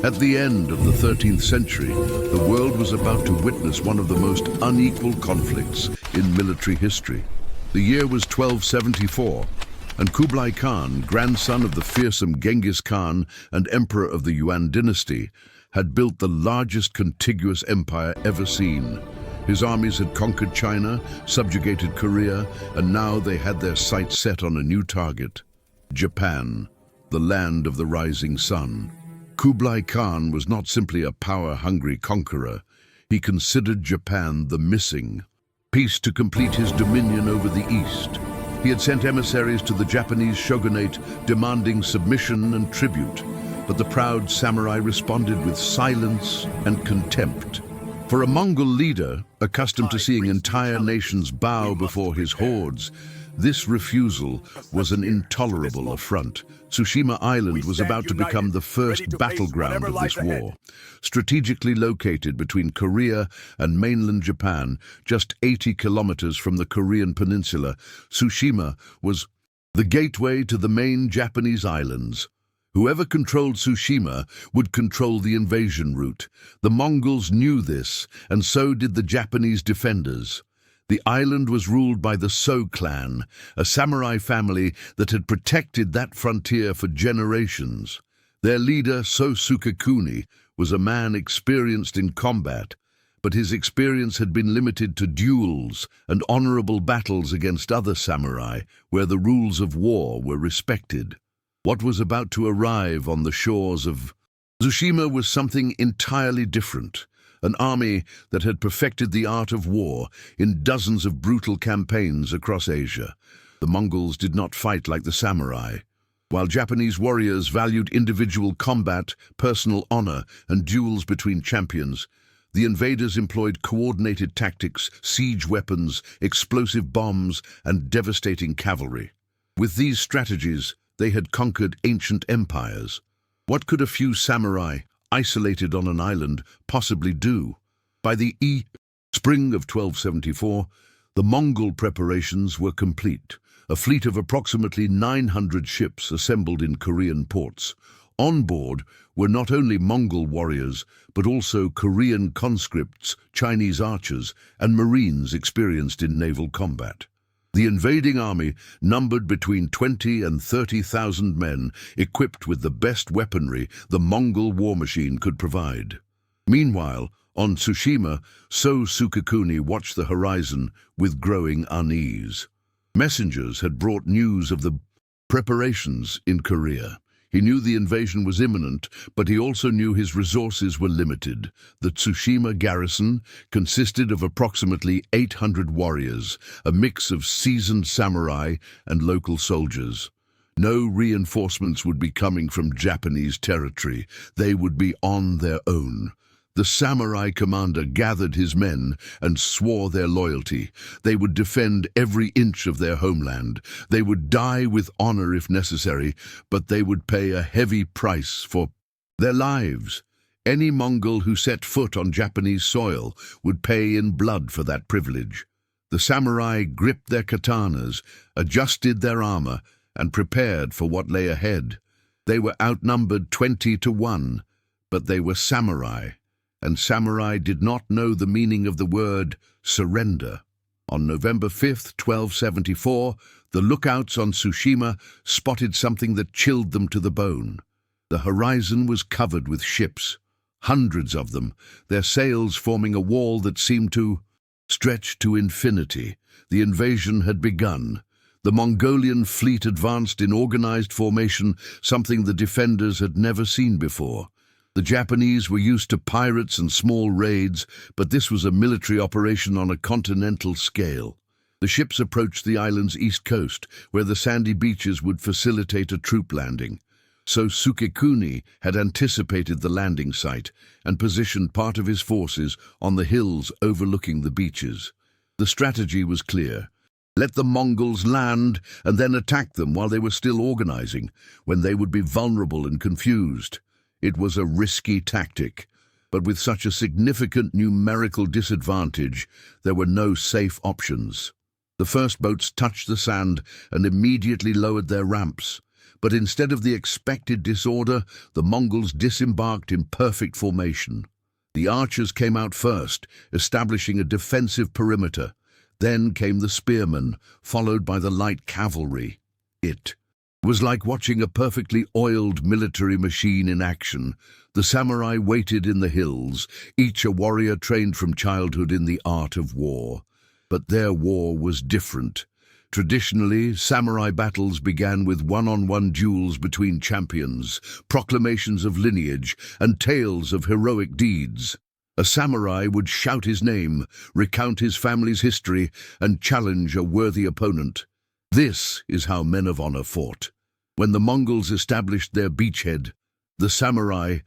At the end of the 13th century, the world was about to witness one of the most unequal conflicts in military history. The year was 1274, and Kublai Khan, grandson of the fearsome Genghis Khan and emperor of the Yuan dynasty, had built the largest contiguous empire ever seen. His armies had conquered China, subjugated Korea, and now they had their sights set on a new target: Japan, the land of the rising sun. Kublai Khan was not simply a power-hungry conqueror. He considered Japan the missing piece to complete his dominion over the East. He had sent emissaries to the Japanese shogunate demanding submission and tribute, but the proud samurai responded with silence and contempt. For a Mongol leader, accustomed to seeing entire nations bow before his hordes, this refusal was an intolerable affront. Tsushima Island was about to become the first battleground of this war. Strategically located between Korea and mainland Japan, just 80 kilometers from the Korean peninsula, Tsushima was the gateway to the main Japanese islands. Whoever controlled Tsushima would control the invasion route. The Mongols knew this, and so did the Japanese defenders. The island was ruled by the So clan, a samurai family that had protected that frontier for generations. Their leader, So Sukekuni, was a man experienced in combat, but his experience had been limited to duels and honorable battles against other samurai, where the rules of war were respected. What was about to arrive on the shores of Tsushima was something entirely different. An army that had perfected the art of war in dozens of brutal campaigns across Asia. The Mongols did not fight like the samurai. While Japanese warriors valued individual combat, personal honor, and duels between champions, the invaders employed coordinated tactics, siege weapons, explosive bombs, and devastating cavalry. With these strategies, they had conquered ancient empires. What could a few samurai, isolated on an island, possibly do? By the spring of 1274, the Mongol preparations were complete. A fleet of approximately 900 ships assembled in Korean ports. On board were not only Mongol warriors, but also Korean conscripts, Chinese archers, and Marines experienced in naval combat. The invading army numbered between 20 and 30,000 men, equipped with the best weaponry the Mongol war machine could provide. Meanwhile, on Tsushima, So Sukekuni watched the horizon with growing unease. Messengers had brought news of the preparations in Korea. He knew the invasion was imminent, but he also knew his resources were limited. The Tsushima garrison consisted of approximately 800 warriors, a mix of seasoned samurai and local soldiers. No reinforcements would be coming from Japanese territory. They would be on their own. The samurai commander gathered his men and swore their loyalty. They would defend every inch of their homeland. They would die with honor if necessary, but they would pay a heavy price for their lives. Any Mongol who set foot on Japanese soil would pay in blood for that privilege. The samurai gripped their katanas, adjusted their armor, and prepared for what lay ahead. They were outnumbered 20 to 1, but they were samurai. And samurai did not know the meaning of the word surrender. On November 5th, 1274, the lookouts on Tsushima spotted something that chilled them to the bone. The horizon was covered with ships, hundreds of them, their sails forming a wall that seemed to stretch to infinity. The invasion had begun. The Mongolian fleet advanced in organized formation, something the defenders had never seen before. The Japanese were used to pirates and small raids, but this was a military operation on a continental scale. The ships approached the island's east coast, where the sandy beaches would facilitate a troop landing. So Sukekuni had anticipated the landing site and positioned part of his forces on the hills overlooking the beaches. The strategy was clear. Let the Mongols land and then attack them while they were still organizing, when they would be vulnerable and confused. It was a risky tactic, but with such a significant numerical disadvantage, there were no safe options. The first boats touched the sand and immediately lowered their ramps, But instead of the expected disorder, the Mongols disembarked in perfect formation. The archers came out first, establishing a defensive perimeter. Then came the spearmen, followed by the light cavalry. It was like watching a perfectly oiled military machine in action. The samurai waited in the hills, each a warrior trained from childhood in the art of war. But their war was different. Traditionally, samurai battles began with one-on-one duels between champions, proclamations of lineage, and tales of heroic deeds. A samurai would shout his name, recount his family's history, and challenge a worthy opponent. This is how men of honor fought. When the Mongols established their beachhead, the samurai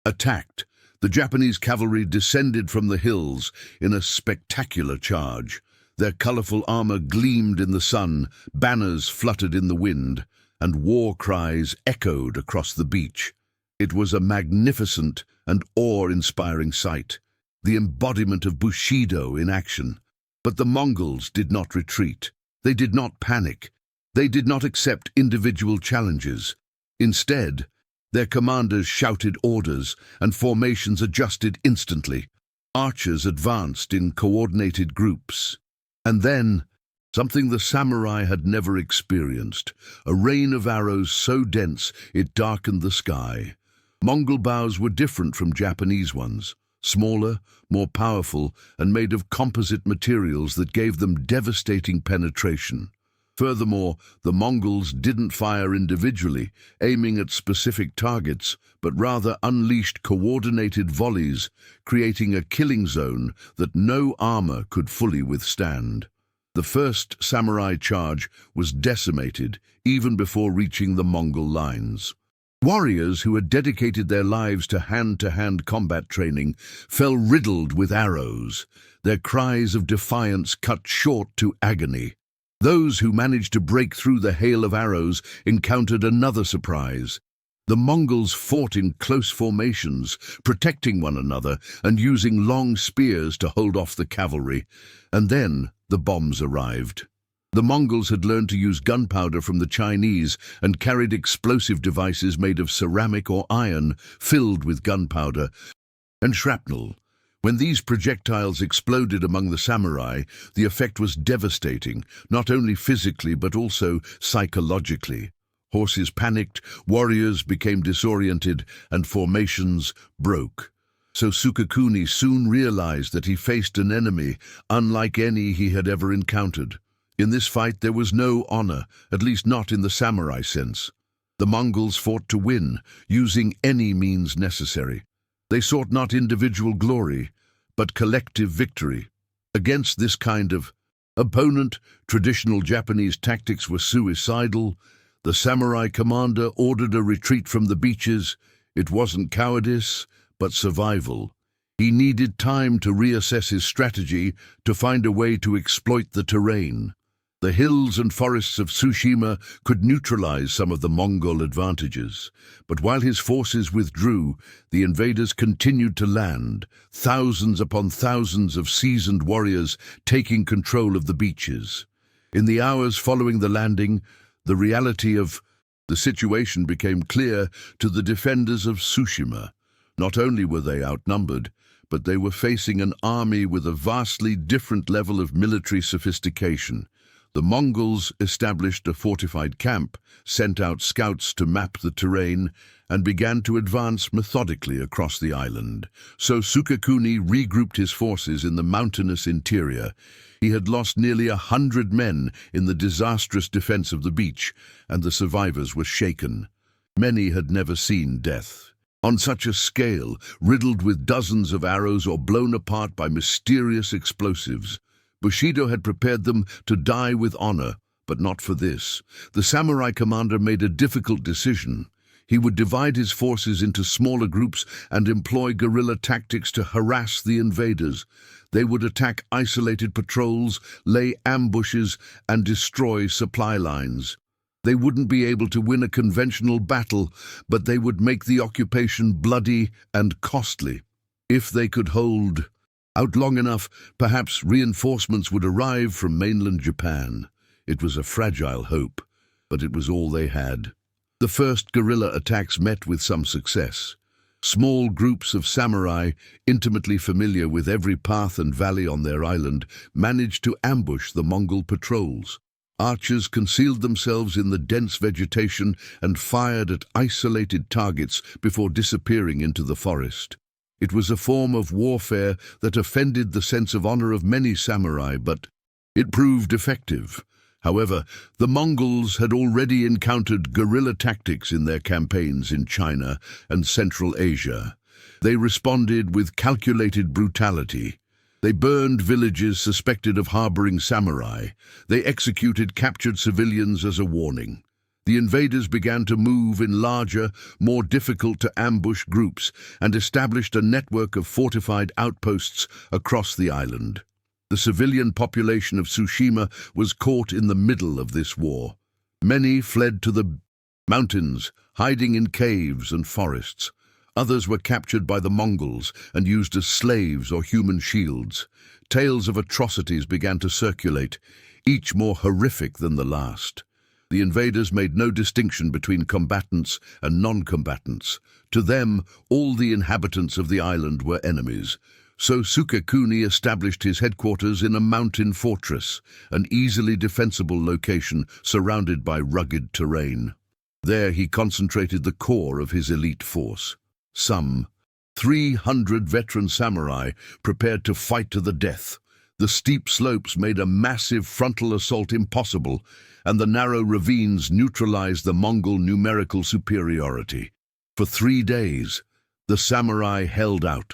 attacked. The Japanese cavalry descended from the hills in a spectacular charge. Their colorful armor gleamed in the sun, banners fluttered in the wind, and war cries echoed across the beach. It was a magnificent and awe-inspiring sight, the embodiment of Bushido in action. But the Mongols did not retreat. They did not panic. They did not accept individual challenges. Instead, their commanders shouted orders, and formations adjusted instantly. Archers advanced in coordinated groups. And then, something the samurai had never experienced, a rain of arrows so dense it darkened the sky. Mongol bows were different from Japanese ones, smaller, more powerful, and made of composite materials that gave them devastating penetration. Furthermore, the Mongols didn't fire individually, aiming at specific targets, but rather unleashed coordinated volleys, creating a killing zone that no armor could fully withstand. The first samurai charge was decimated even before reaching the Mongol lines. Warriors who had dedicated their lives to hand-to-hand combat training fell riddled with arrows, their cries of defiance cut short to agony. Those who managed to break through the hail of arrows encountered another surprise. The Mongols fought in close formations, protecting one another and using long spears to hold off the cavalry. And then the bombs arrived. The Mongols had learned to use gunpowder from the Chinese and carried explosive devices made of ceramic or iron filled with gunpowder and shrapnel. When these projectiles exploded among the samurai, the effect was devastating, not only physically but also psychologically. Horses panicked, warriors became disoriented, and formations broke. So Sukekuni soon realized that he faced an enemy unlike any he had ever encountered. In this fight there was no honor, at least not in the samurai sense. The Mongols fought to win, using any means necessary. They sought not individual glory, but collective victory. Against this kind of opponent, traditional Japanese tactics were suicidal. The samurai commander ordered a retreat from the beaches. It wasn't cowardice, but survival. He needed time to reassess his strategy, to find a way to exploit the terrain. The hills and forests of Tsushima could neutralize some of the Mongol advantages. But while his forces withdrew, the invaders continued to land, thousands upon thousands of seasoned warriors taking control of the beaches. In the hours following the landing, the reality of the situation became clear to the defenders of Tsushima. Not only were they outnumbered, but they were facing an army with a vastly different level of military sophistication. The Mongols established a fortified camp, sent out scouts to map the terrain, and began to advance methodically across the island. So Sukekuni regrouped his forces in the mountainous interior. He had lost nearly 100 men in the disastrous defense of the beach, and the survivors were shaken. Many had never seen death on such a scale, riddled with dozens of arrows or blown apart by mysterious explosives. Bushido had prepared them to die with honor, but not for this. The samurai commander made a difficult decision. He would divide his forces into smaller groups and employ guerrilla tactics to harass the invaders. They would attack isolated patrols, lay ambushes, and destroy supply lines. They wouldn't be able to win a conventional battle, but they would make the occupation bloody and costly. If they could hold out long enough, perhaps reinforcements would arrive from mainland Japan. It was a fragile hope, but it was all they had. The first guerrilla attacks met with some success. Small groups of samurai, intimately familiar with every path and valley on their island, managed to ambush the Mongol patrols. Archers concealed themselves in the dense vegetation and fired at isolated targets before disappearing into the forest. It was a form of warfare that offended the sense of honor of many samurai, but it proved effective. However, the Mongols had already encountered guerrilla tactics in their campaigns in China and Central Asia. They responded with calculated brutality. They burned villages suspected of harboring samurai. They executed captured civilians as a warning. The invaders began to move in larger, more difficult-to-ambush groups and established a network of fortified outposts across the island. The civilian population of Tsushima was caught in the middle of this war. Many fled to the mountains, hiding in caves and forests. Others were captured by the Mongols and used as slaves or human shields. Tales of atrocities began to circulate, each more horrific than the last. The invaders made no distinction between combatants and non-combatants. To them, all the inhabitants of the island were enemies. So Sukekuni established his headquarters in a mountain fortress, an easily defensible location surrounded by rugged terrain. There he concentrated the core of his elite force. Some 300 veteran samurai prepared to fight to the death. The steep slopes made a massive frontal assault impossible, and the narrow ravines neutralized the Mongol numerical superiority. For 3 days, the samurai held out.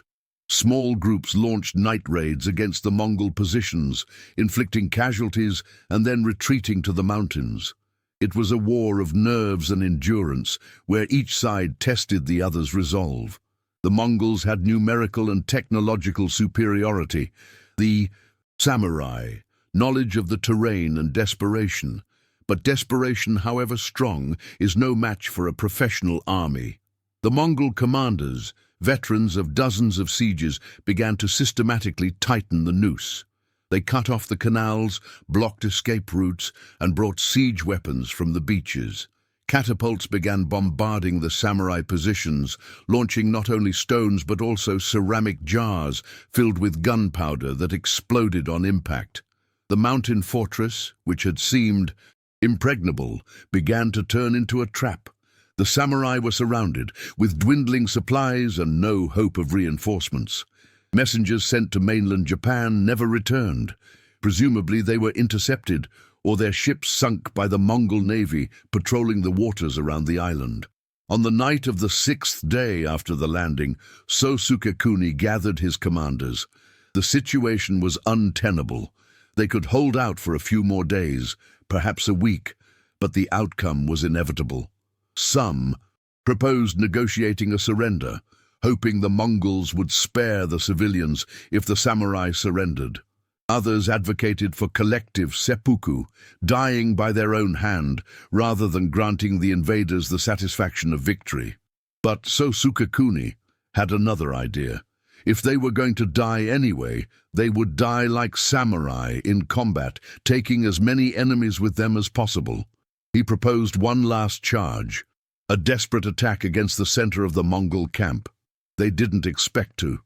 Small groups launched night raids against the Mongol positions, inflicting casualties and then retreating to the mountains. It was a war of nerves and endurance, where each side tested the other's resolve. The Mongols had numerical and technological superiority. The samurai, knowledge of the terrain and desperation. But desperation, however strong, is no match for a professional army. The Mongol commanders, veterans of dozens of sieges, began to systematically tighten the noose. They cut off the canals, blocked escape routes, and brought siege weapons from the beaches. Catapults began bombarding the samurai positions, launching not only stones but also ceramic jars filled with gunpowder that exploded on impact. The mountain fortress, which had seemed impregnable, began to turn into a trap. The samurai were surrounded, with dwindling supplies and no hope of reinforcements. Messengers sent to mainland Japan never returned. Presumably they were intercepted, or their ships sunk by the Mongol navy patrolling the waters around the island. On the night of the 6th day after the landing, Sukekuni gathered his commanders. The situation was untenable. They could hold out for a few more days, perhaps a week, but the outcome was inevitable. Some proposed negotiating a surrender, hoping the Mongols would spare the civilians if the samurai surrendered. Others advocated for collective seppuku, dying by their own hand, rather than granting the invaders the satisfaction of victory. But Sukekuni had another idea. If they were going to die anyway, they would die like samurai in combat, taking as many enemies with them as possible. He proposed one last charge, a desperate attack against the center of the Mongol camp. They didn't expect to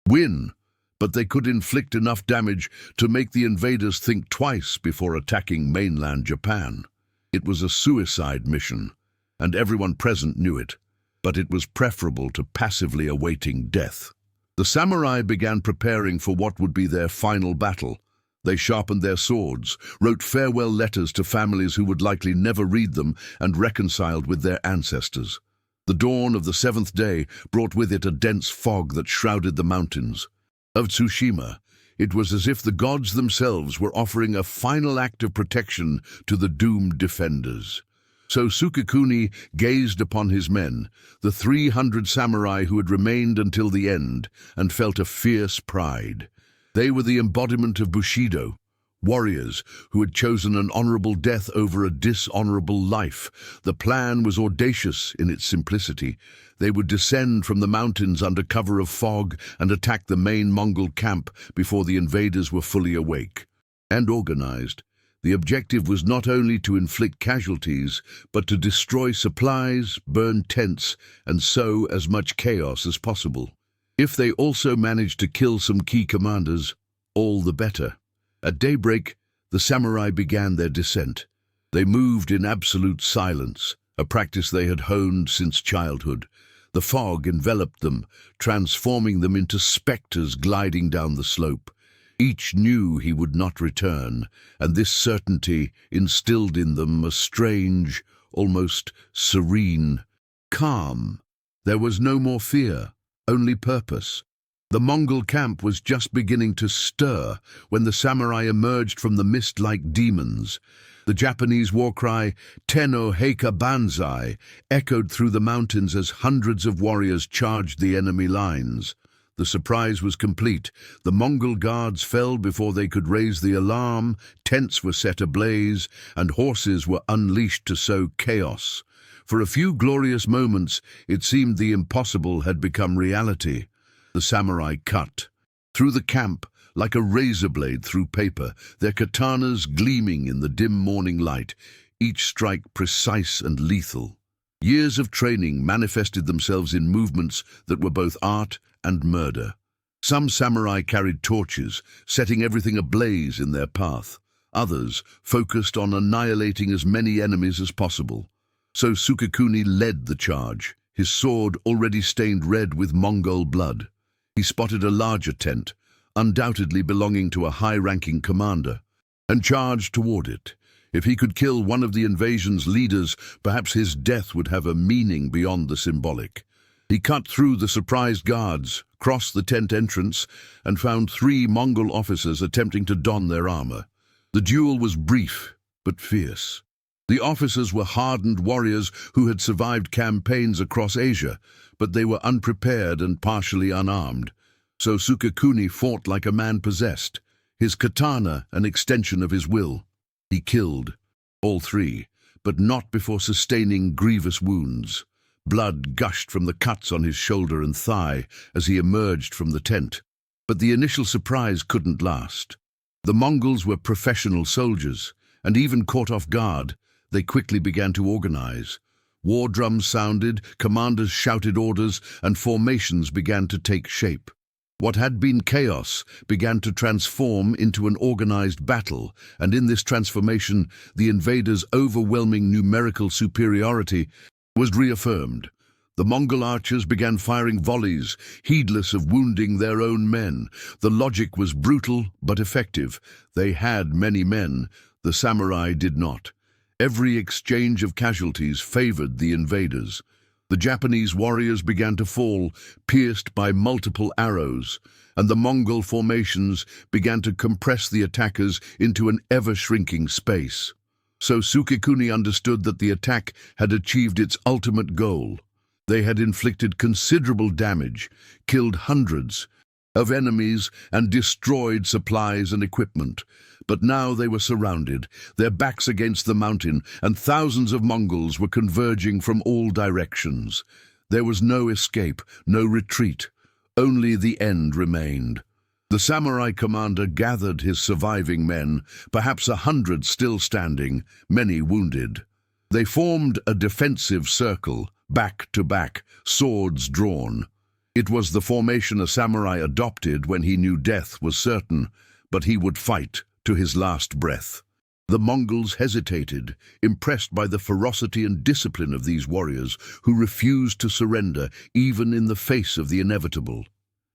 win, but they could inflict enough damage to make the invaders think twice before attacking mainland Japan. It was a suicide mission, and everyone present knew it, but it was preferable to passively awaiting death. The samurai began preparing for what would be their final battle. They sharpened their swords, wrote farewell letters to families who would likely never read them, and reconciled with their ancestors. The dawn of the 7th day brought with it a dense fog that shrouded the mountains of Tsushima. It was as if the gods themselves were offering a final act of protection to the doomed defenders. So Sukekuni gazed upon his men, the 300 samurai who had remained until the end, and felt a fierce pride. They were the embodiment of Bushido, warriors who had chosen an honorable death over a dishonorable life. The plan was audacious in its simplicity. They would descend from the mountains under cover of fog and attack the main Mongol camp before the invaders were fully awake and organized. The objective was not only to inflict casualties, but to destroy supplies, burn tents, and sow as much chaos as possible. If they also managed to kill some key commanders, all the better. At daybreak, the samurai began their descent. They moved in absolute silence, a practice they had honed since childhood. The fog enveloped them, transforming them into specters gliding down the slope. Each knew he would not return, and this certainty instilled in them a strange, almost serene calm. There was no more fear, only purpose. The Mongol camp was just beginning to stir when the samurai emerged from the mist like demons. The Japanese war cry, "Tenno Heika Banzai," echoed through the mountains as hundreds of warriors charged the enemy lines. The surprise was complete. The Mongol guards fell before they could raise the alarm, tents were set ablaze, and horses were unleashed to sow chaos. For a few glorious moments, it seemed the impossible had become reality. The samurai cut through the camp like a razor blade through paper, their katanas gleaming in the dim morning light, each strike precise and lethal. Years of training manifested themselves in movements that were both art and murder. Some samurai carried torches, setting everything ablaze in their path. Others focused on annihilating as many enemies as possible. So Sukekuni led the charge, his sword already stained red with Mongol blood. He spotted a larger tent, undoubtedly belonging to a high-ranking commander, and charged toward it. If he could kill one of the invasion's leaders, perhaps his death would have a meaning beyond the symbolic. He cut through the surprised guards, crossed the tent entrance, and found 3 Mongol officers attempting to don their armor. The duel was brief, but fierce. The officers were hardened warriors who had survived campaigns across Asia, but they were unprepared and partially unarmed. So Sukekuni fought like a man possessed, his katana an extension of his will. He killed all 3, but not before sustaining grievous wounds. Blood gushed from the cuts on his shoulder and thigh as he emerged from the tent. But the initial surprise couldn't last. The Mongols were professional soldiers, and even caught off guard, they quickly began to organize. War drums sounded, commanders shouted orders, and formations began to take shape. What had been chaos began to transform into an organized battle, and in this transformation, the invaders' overwhelming numerical superiority was reaffirmed. The Mongol archers began firing volleys, heedless of wounding their own men. The logic was brutal but effective. They had many men, the samurai did not. Every exchange of casualties favored the invaders. The Japanese warriors began to fall, pierced by multiple arrows, and the Mongol formations began to compress the attackers into an ever-shrinking space. So Sukekuni understood that the attack had achieved its ultimate goal. They had inflicted considerable damage, killed hundreds of enemies, and destroyed supplies and equipment. But now they were surrounded, their backs against the mountain, and thousands of Mongols were converging from all directions. There was no escape, no retreat. Only the end remained. The samurai commander gathered his surviving men, perhaps 100 still standing, many wounded. They formed a defensive circle, back to back, swords drawn. It was the formation a samurai adopted when he knew death was certain, but he would fight to his last breath. The Mongols hesitated, impressed by the ferocity and discipline of these warriors who refused to surrender even in the face of the inevitable.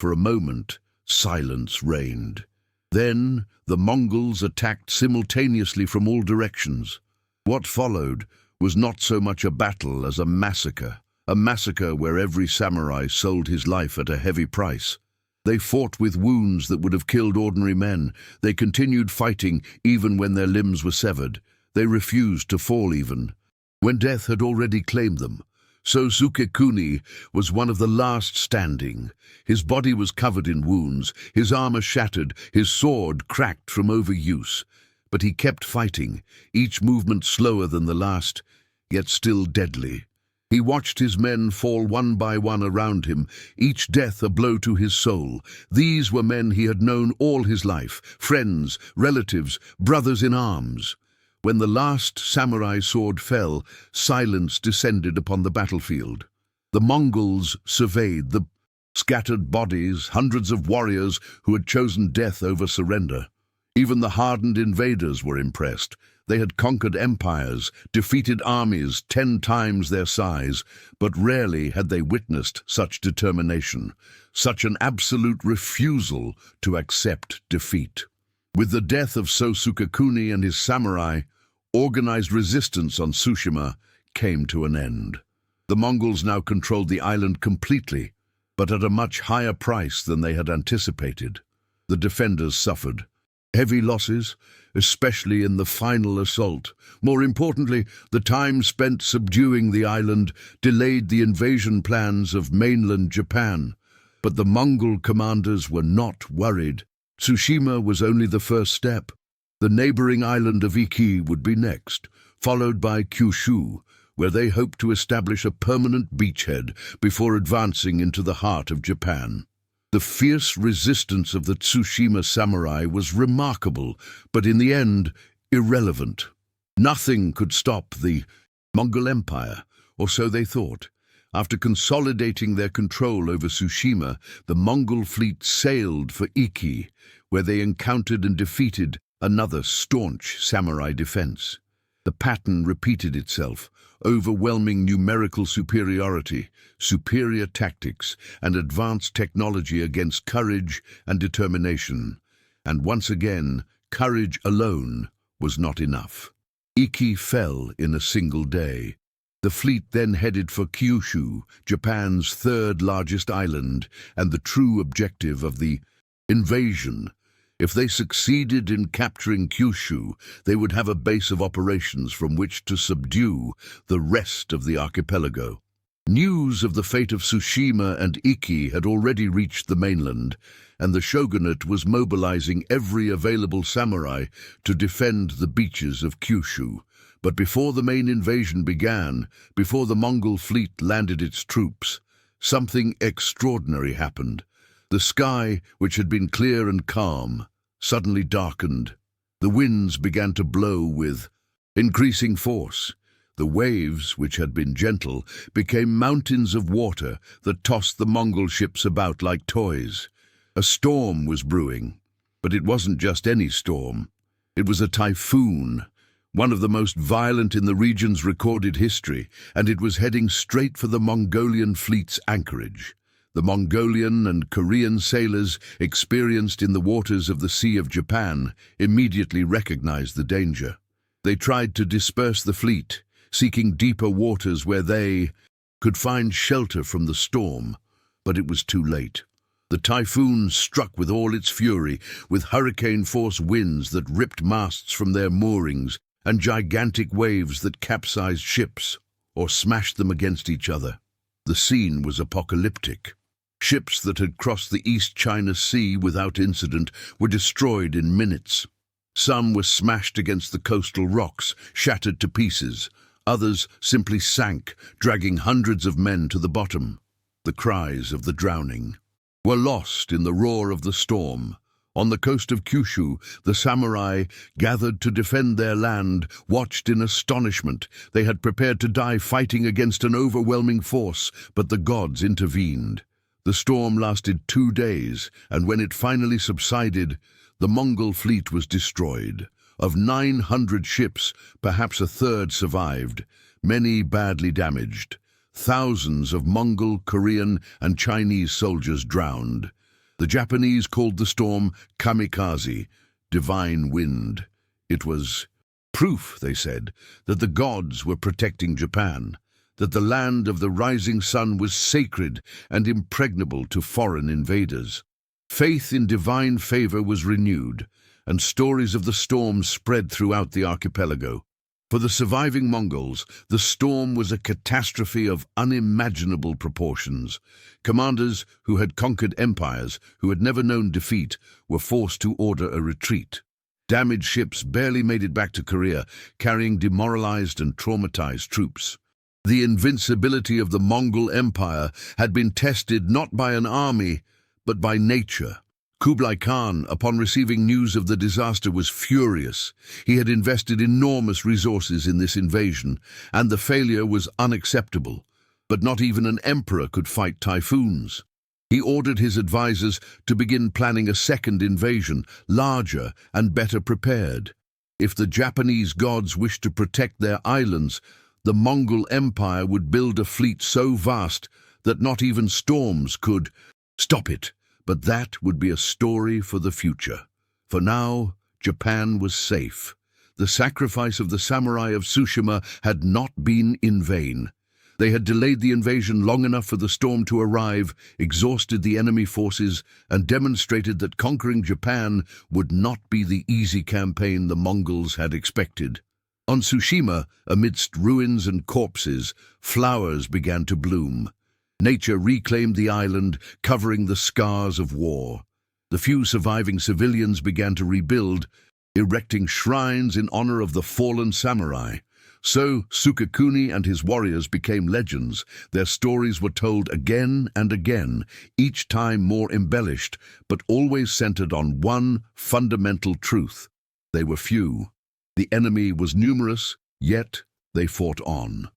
For a moment, silence reigned. Then the Mongols attacked simultaneously from all directions. What followed was not so much a battle as a massacre where every samurai sold his life at a heavy price. They fought with wounds that would have killed ordinary men. They continued fighting even when their limbs were severed. They refused to fall even when death had already claimed them. So Sukekuni was one of the last standing. His body was covered in wounds, his armor shattered, his sword cracked from overuse. But he kept fighting, each movement slower than the last, yet still deadly. He watched his men fall one by one around him, each death a blow to his soul. These were men he had known all his life, friends, relatives, brothers in arms. When the last samurai sword fell, silence descended upon the battlefield. The Mongols surveyed the scattered bodies, hundreds of warriors who had chosen death over surrender. Even the hardened invaders were impressed. They had conquered empires, defeated armies 10 times their size, but rarely had they witnessed such determination, such an absolute refusal to accept defeat. With the death of Sosukakuni and his samurai, organized resistance on Tsushima came to an end. The Mongols now controlled the island completely, but at a much higher price than they had anticipated. The defenders suffered heavy losses, especially in the final assault. More importantly, the time spent subduing the island delayed the invasion plans of mainland Japan. But the Mongol commanders were not worried. Tsushima was only the first step. The neighboring island of Iki would be next, followed by Kyushu, where they hoped to establish a permanent beachhead before advancing into the heart of Japan. The fierce resistance of the Tsushima samurai was remarkable, but in the end, irrelevant. Nothing could stop the Mongol Empire, or so they thought. After consolidating their control over Tsushima, the Mongol fleet sailed for Iki, where they encountered and defeated another staunch samurai defense. The pattern repeated itself: overwhelming numerical superiority, superior tactics, and advanced technology against courage and determination. And once again, courage alone was not enough. Iki fell in a single day. The fleet then headed for Kyushu, Japan's third largest island, and the true objective of the invasion. If they succeeded in capturing Kyushu, they would have a base of operations from which to subdue the rest of the archipelago. News of the fate of Tsushima and Iki had already reached the mainland, and the shogunate was mobilizing every available samurai to defend the beaches of Kyushu. But before the main invasion began, before the Mongol fleet landed its troops, something extraordinary happened. The sky, which had been clear and calm, suddenly darkened. The winds began to blow with increasing force. The waves, which had been gentle, became mountains of water that tossed the Mongol ships about like toys. A storm was brewing, but it wasn't just any storm. It was a typhoon, one of the most violent in the region's recorded history, and it was heading straight for the Mongolian fleet's anchorage. The Mongolian and Korean sailors, experienced in the waters of the Sea of Japan, immediately recognized the danger. They tried to disperse the fleet, seeking deeper waters where they could find shelter from the storm, but it was too late. The typhoon struck with all its fury, with hurricane-force winds that ripped masts from their moorings and gigantic waves that capsized ships or smashed them against each other. The scene was apocalyptic. Ships that had crossed the East China Sea without incident were destroyed in minutes. Some were smashed against the coastal rocks, shattered to pieces. Others simply sank, dragging hundreds of men to the bottom. The cries of the drowning were lost in the roar of the storm. On the coast of Kyushu, the samurai, gathered to defend their land, watched in astonishment. They had prepared to die fighting against an overwhelming force, but the gods intervened. The storm lasted 2 days, and when it finally subsided, the Mongol fleet was destroyed. Of 900 ships, perhaps a third survived, many badly damaged. Thousands of Mongol, Korean, and Chinese soldiers drowned. The Japanese called the storm kamikaze, divine wind. It was proof, they said, that the gods were protecting Japan, that the land of the rising sun was sacred and impregnable to foreign invaders. Faith in divine favor was renewed, and stories of the storm spread throughout the archipelago. For the surviving Mongols, the storm was a catastrophe of unimaginable proportions. Commanders who had conquered empires, who had never known defeat, were forced to order a retreat. Damaged ships barely made it back to Korea, carrying demoralized and traumatized troops. The invincibility of the Mongol Empire had been tested not by an army, but by nature. Kublai Khan, upon receiving news of the disaster, was furious. He had invested enormous resources in this invasion, and the failure was unacceptable. But not even an emperor could fight typhoons. He ordered his advisors to begin planning a second invasion, larger and better prepared. If the Japanese gods wished to protect their islands, the Mongol Empire would build a fleet so vast that not even storms could stop it. But that would be a story for the future. For now, Japan was safe. The sacrifice of the samurai of Tsushima had not been in vain. They had delayed the invasion long enough for the storm to arrive, exhausted the enemy forces, and demonstrated that conquering Japan would not be the easy campaign the Mongols had expected. On Tsushima, amidst ruins and corpses, flowers began to bloom. Nature reclaimed the island, covering the scars of war. The few surviving civilians began to rebuild, erecting shrines in honor of the fallen samurai. So Sukekuni and his warriors became legends. Their stories were told again and again, each time more embellished, but always centered on one fundamental truth. They were few. The enemy was numerous, yet they fought on.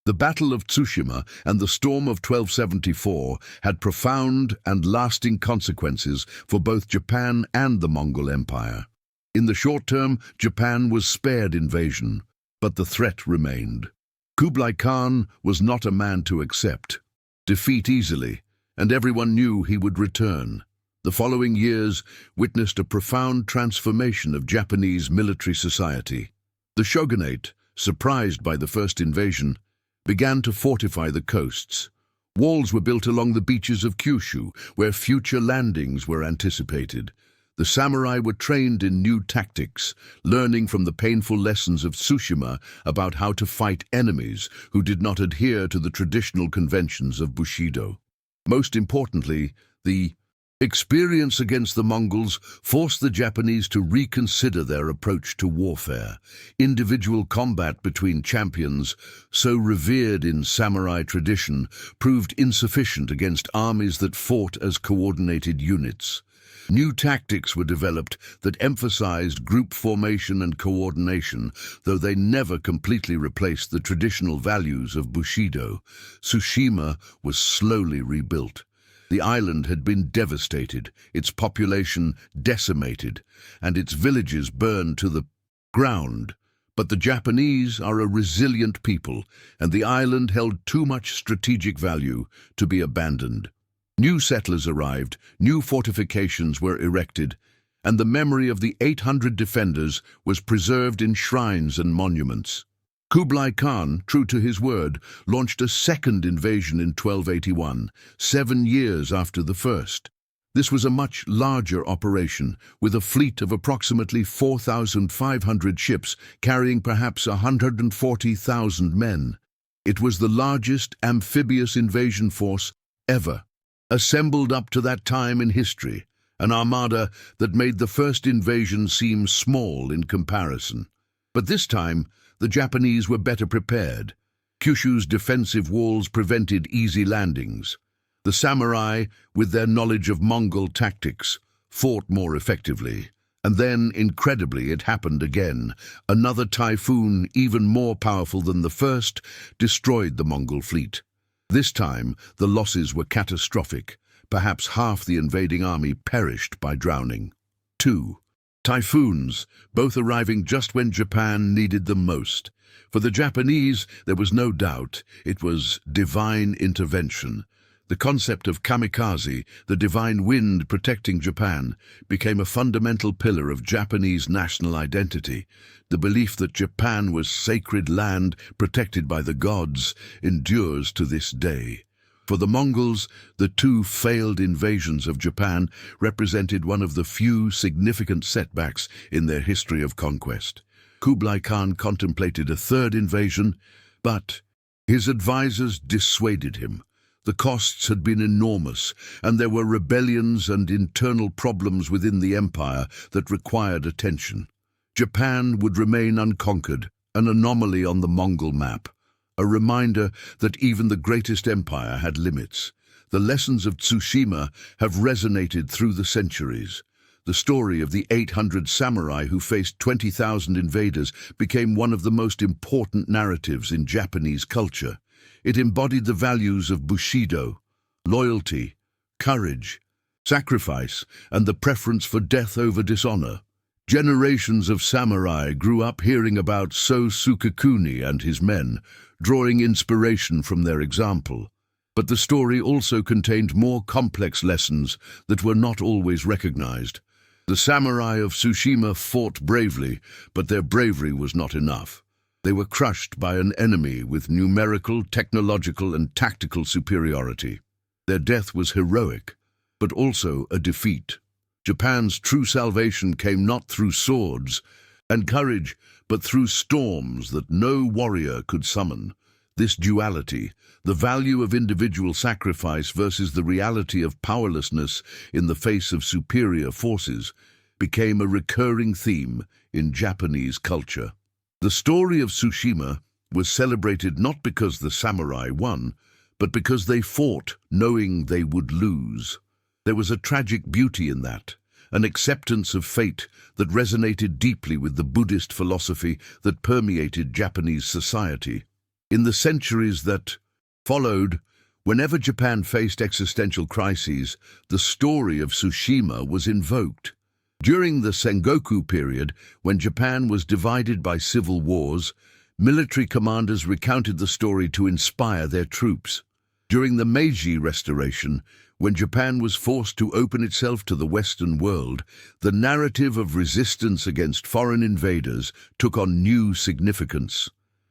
The Battle of Tsushima and the storm of 1274 had profound and lasting consequences for both Japan and the Mongol Empire. In the short term, Japan was spared invasion, but the threat remained. Kublai Khan was not a man to accept defeat easily, and everyone knew he would return. The following years witnessed a profound transformation of Japanese military society. The shogunate, surprised by the first invasion, began to fortify the coasts. Walls were built along the beaches of Kyushu, where future landings were anticipated. The samurai were trained in new tactics, learning from the painful lessons of Tsushima about how to fight enemies who did not adhere to the traditional conventions of Bushido. Most importantly, the experience against the Mongols forced the Japanese to reconsider their approach to warfare. Individual combat between champions, so revered in samurai tradition, proved insufficient against armies that fought as coordinated units. New tactics were developed that emphasized group formation and coordination, though they never completely replaced the traditional values of Bushido. Tsushima was slowly rebuilt. The island had been devastated, its population decimated, and its villages burned to the ground. But the Japanese are a resilient people, and the island held too much strategic value to be abandoned. New settlers arrived, new fortifications were erected, and the memory of the 800 defenders was preserved in shrines and monuments. Kublai Khan, true to his word, launched a second invasion in 1281, 7 years after the first. This was a much larger operation, with a fleet of approximately 4,500 ships carrying perhaps 140,000 men. It was the largest amphibious invasion force ever, assembled up to that time in history, an armada that made the first invasion seem small in comparison. But this time, the Japanese were better prepared. Kyushu's defensive walls prevented easy landings. The samurai, with their knowledge of Mongol tactics, fought more effectively. And then, incredibly, it happened again. Another typhoon, even more powerful than the first, destroyed the Mongol fleet. This time, the losses were catastrophic. Perhaps half the invading army perished by drowning. 2. Typhoons, both arriving just when Japan needed them most. For the Japanese, there was no doubt it was divine intervention. The concept of kamikaze, the divine wind protecting Japan, became a fundamental pillar of Japanese national identity. The belief that Japan was sacred land protected by the gods endures to this day. For the Mongols, the 2 failed invasions of Japan represented one of the few significant setbacks in their history of conquest. Kublai Khan contemplated a third invasion, but his advisors dissuaded him. The costs had been enormous, and there were rebellions and internal problems within the empire that required attention. Japan would remain unconquered, an anomaly on the Mongol map. a reminder that even the greatest empire had limits. The lessons of Tsushima have resonated through the centuries. The story of the 800 samurai who faced 20,000 invaders became one of the most important narratives in Japanese culture. It embodied the values of Bushido, loyalty, courage, sacrifice, and the preference for death over dishonor. Generations of samurai grew up hearing about So Sukekuni and his men, drawing inspiration from their example. But the story also contained more complex lessons that were not always recognized. The samurai of Tsushima fought bravely, but their bravery was not enough. They were crushed by an enemy with numerical, technological, and tactical superiority. Their death was heroic, but also a defeat. Japan's true salvation came not through swords and courage, but through storms that no warrior could summon. This duality, the value of individual sacrifice versus the reality of powerlessness in the face of superior forces, became a recurring theme in Japanese culture. The story of Tsushima was celebrated not because the samurai won, but because they fought knowing they would lose. There was a tragic beauty in that, an acceptance of fate that resonated deeply with the Buddhist philosophy that permeated Japanese society. In the centuries that followed, whenever Japan faced existential crises, the story of Tsushima was invoked. During the Sengoku period, when Japan was divided by civil wars, military commanders recounted the story to inspire their troops. During the Meiji Restoration, when Japan was forced to open itself to the Western world, the narrative of resistance against foreign invaders took on new significance.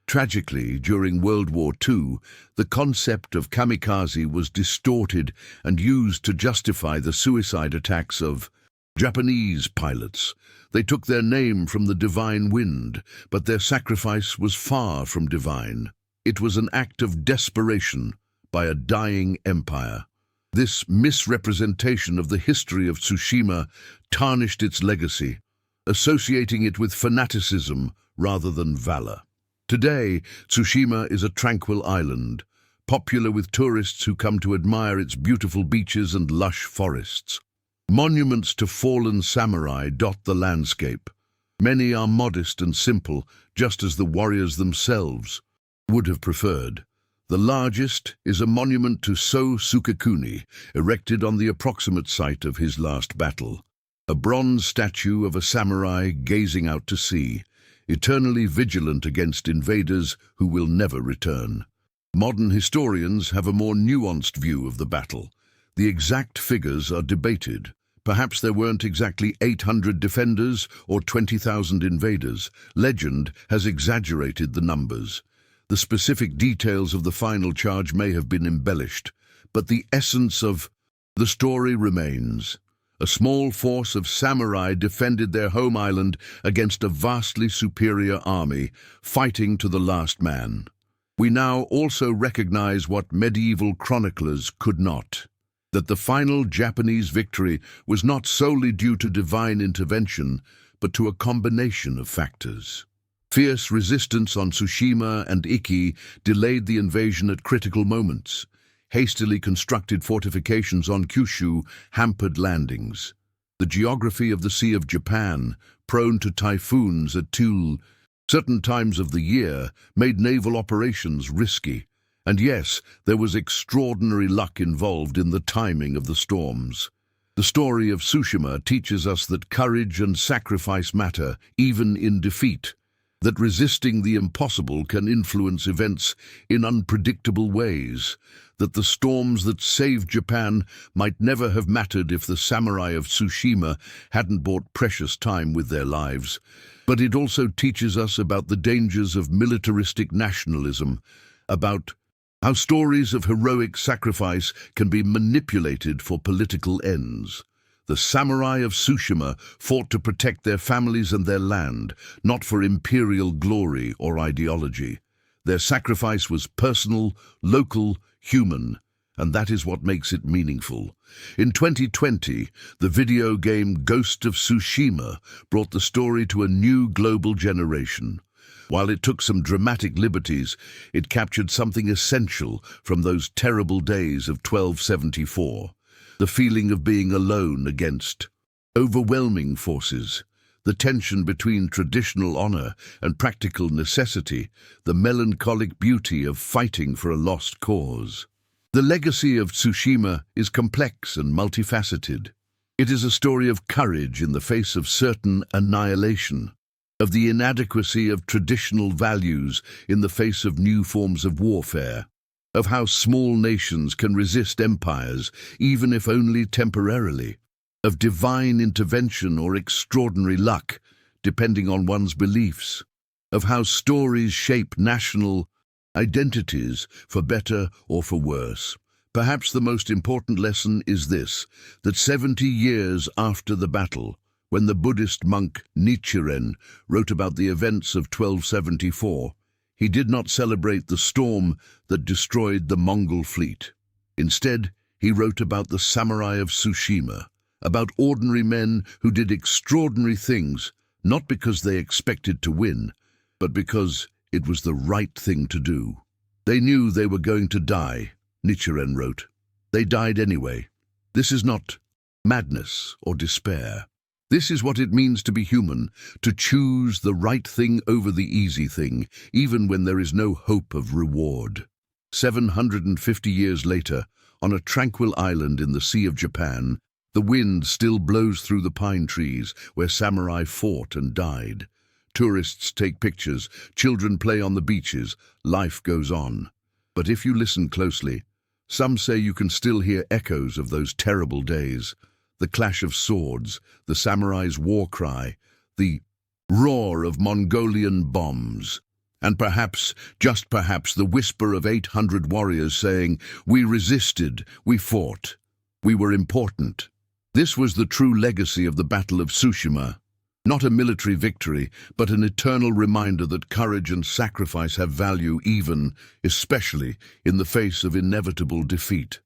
Tragically, during World War II, the concept of kamikaze was distorted and used to justify the suicide attacks of Japanese pilots. They took their name from the divine wind, but their sacrifice was far from divine. It was an act of desperation by a dying empire. This misrepresentation of the history of Tsushima tarnished its legacy, associating it with fanaticism rather than valor. Today, Tsushima is a tranquil island, popular with tourists who come to admire its beautiful beaches and lush forests. Monuments to fallen samurai dot the landscape. Many are modest and simple, just as the warriors themselves would have preferred. The largest is a monument to So Sukekuni, erected on the approximate site of his last battle. A bronze statue of a samurai gazing out to sea, eternally vigilant against invaders who will never return. Modern historians have a more nuanced view of the battle. The exact figures are debated. Perhaps there weren't exactly 800 defenders or 20,000 invaders. Legend has exaggerated the numbers. The specific details of the final charge may have been embellished, but the essence of the story remains. A small force of samurai defended their home island against a vastly superior army, fighting to the last man. We now also recognize what medieval chroniclers could not, that the final Japanese victory was not solely due to divine intervention, but to a combination of factors. Fierce resistance on Tsushima and Iki delayed the invasion at critical moments. Hastily constructed fortifications on Kyushu hampered landings. The geography of the Sea of Japan, prone to typhoons at certain times of the year, made naval operations risky. And yes, there was extraordinary luck involved in the timing of the storms. The story of Tsushima teaches us that courage and sacrifice matter, even in defeat. That resisting the impossible can influence events in unpredictable ways, that the storms that saved Japan might never have mattered if the samurai of Tsushima hadn't bought precious time with their lives. But it also teaches us about the dangers of militaristic nationalism, about how stories of heroic sacrifice can be manipulated for political ends. The samurai of Tsushima fought to protect their families and their land, not for imperial glory or ideology. Their sacrifice was personal, local, human, and that is what makes it meaningful. In 2020, the video game Ghost of Tsushima brought the story to a new global generation. While it took some dramatic liberties, it captured something essential from those terrible days of 1274. The feeling of being alone against overwhelming forces, the tension between traditional honor and practical necessity, the melancholic beauty of fighting for a lost cause. The legacy of Tsushima is complex and multifaceted. It is a story of courage in the face of certain annihilation, of the inadequacy of traditional values in the face of new forms of warfare, of how small nations can resist empires, even if only temporarily, of divine intervention or extraordinary luck, depending on one's beliefs, of how stories shape national identities for better or for worse. Perhaps the most important lesson is this, that 70 years after the battle, when the Buddhist monk Nichiren wrote about the events of 1274, he did not celebrate the storm that destroyed the Mongol fleet. Instead, he wrote about the samurai of Tsushima, about ordinary men who did extraordinary things, not because they expected to win, but because it was the right thing to do. They knew they were going to die, Nichiren wrote. They died anyway. This is not madness or despair. This is what it means to be human, to choose the right thing over the easy thing, even when there is no hope of reward. 750 years later, on a tranquil island in the Sea of Japan, the wind still blows through the pine trees where samurai fought and died. Tourists take pictures, children play on the beaches, life goes on. But if you listen closely, some say you can still hear echoes of those terrible days. The clash of swords, the samurai's war cry, the roar of Mongolian bombs, and perhaps, just perhaps, the whisper of 800 warriors saying, "We resisted, we fought, we were important." This was the true legacy of the Battle of Tsushima. Not a military victory, but an eternal reminder that courage and sacrifice have value even, especially, in the face of inevitable defeat.